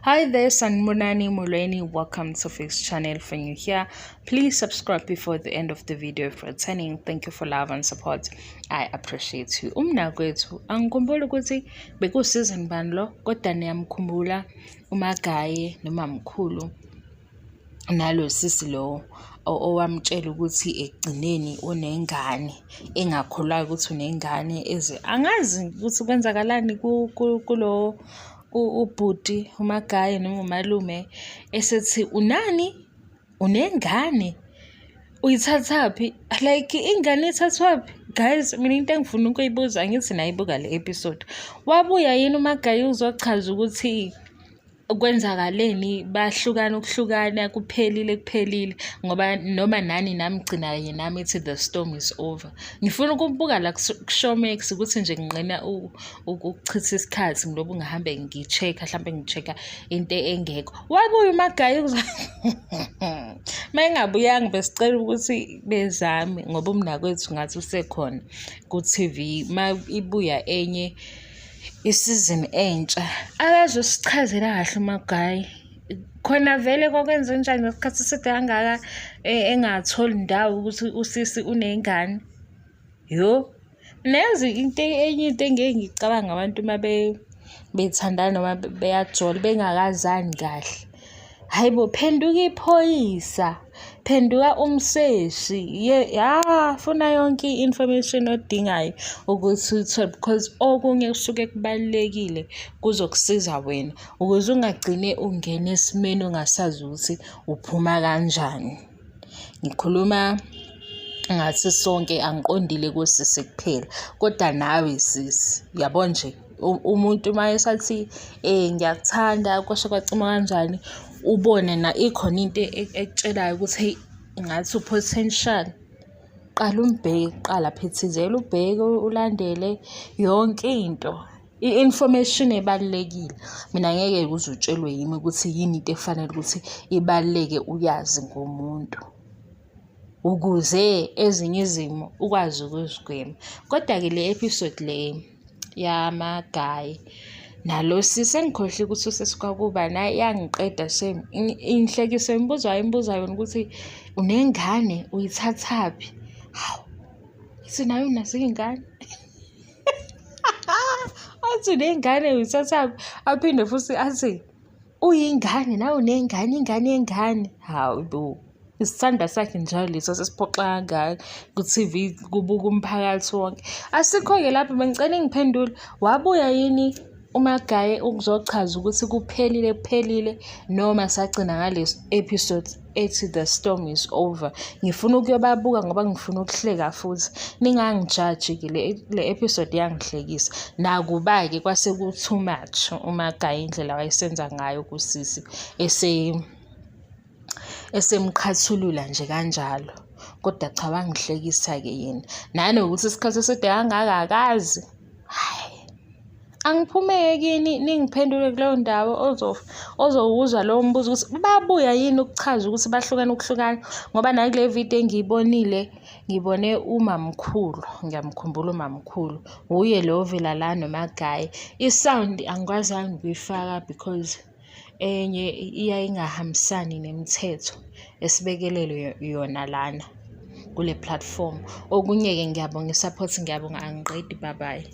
Hi there, Unani Mulweni. Welcome to Fix channel. For you here, please subscribe before the end of the video. If returning, thank you for love and support. I appreciate you. Mnakwethu angikhumbula ukuthi bekusizini bani lo, kodwa niyamkhumbula uMagaye noma mkhulu nalo sisi lo owamtshela ukuthi egcineni unengane engakholwayo ukuthi unengane angazi ukuthi kwenzakalani kulo ubhuti uMagaye noma umalume esethi Unani unengane uyithathaphi, like ingane ithathwaphi? Guys, mina into engifuna ukuyibuza, angithi nayibuka le episode, wabuya yini uMagaye uzochaza ukuthi kwenzakaleni, ukuhlukana kuphelile ngoba noma nani namgcina kanye nami ethi the storm is over. Ngifuna ukubuka la ku-Showmax ukuthi nje nginqena ukuchitha isikhathi ngilobu ngihambe ngichecka, mhlambe ngichecka into engekho. Wabuya uMagaye mayengabuyanga besicela ukuthi bezame ngoba umnakwethu ngathi usekhona ku-TV ibuya enye isizini entsha. Akazosichazela kahle uMagaye khona vele kokwenza njani ngesikhathi eside kangaka engatholi indawo ukuthi usisi unengane. Nazi enye into engeke ngicabanga abantu uma bethandana noma beyajola bengakazani kahle. Hayibo, phenduka iphoyisa, phenduka umseshi, funa yonke i-information odingayo ukuthi uyithole, because okunye kusuke kubalulekile kuzokusiza wena ukuze ungagcine ungena esimeni ungasazi ukuthi uphuma kanjani. Ngikhuluma ngathi sonke, angiqondile kusisi kuphela, kodwa nawe sisi, yabo nje umuntu uma esathi ngiyakuthanda kwasho kwacima kanjani, ubone na ikhona into ekutshelayo ukuthi hey, ngathi upotential, qala umbheke kuqala phethizela, ubheke ulandele yonke into. I-information ebalulekile. Mina ngeke uze utshelwe yimi ukuthi yini into efanele ukuthi ibaluleke uyazi ngomuntu ukuze ezinye izimo ukwazi ukuzigwema. Kodwa-ke le episode le yaMagaye nalo sisi, engikhohle ukuthi usesikakuba naye yangiqeda shame. Inhlekiso imibuzo yona ukuthi unengane uyithathaphi? Hawu, ithi nayo unazo iy'ngane athi unengane uyithathaphi, aphinde futhi athi uyingane nawe unengane, ingane yengane. Hawu bo, isithanda sakhe njalo leso sesiphoxa kangaka ku-TV kubuka umphakathi wonke. Asikho-ke lapho, bengicela ngiphendule, wabuya yini uMagaye ukuzochaza ukuthi kuphelile noma sagcina ngale episode ethi the storm is over? Ngifuna ukuyobabuka ngoba ngifuna ukuhleka futhi. Ningangijaji-ke le episode yangihlekisa. Nakuba-ke kwase ku-too much uMagaye indlela wayesenza ngayo kusisi esemqhathulula nje kanjalo. Kodwa cha, wangihlekisa-ke yena. Nanokuthi isikhathi eside kangaka akazi. Angiphume kini ningiphendule kuleyo ndawo ozowuzwa lowo mbuzo ukuthi babuya yini ukuchaza ukuthi ukuhlukana, ngoba nayo kule video engiyibonile ngibone umamkhulu, ngiyamkhumbula umamkhulu, uye lo vela la noMagaye. I-sound angikwazanga ukuyifaka because enye ingahambisani nemithetho esibekelele yona lana kule platform. Okunye-ke ngiyabonga i-support, ngiyabonga, angiqedi, bye bye.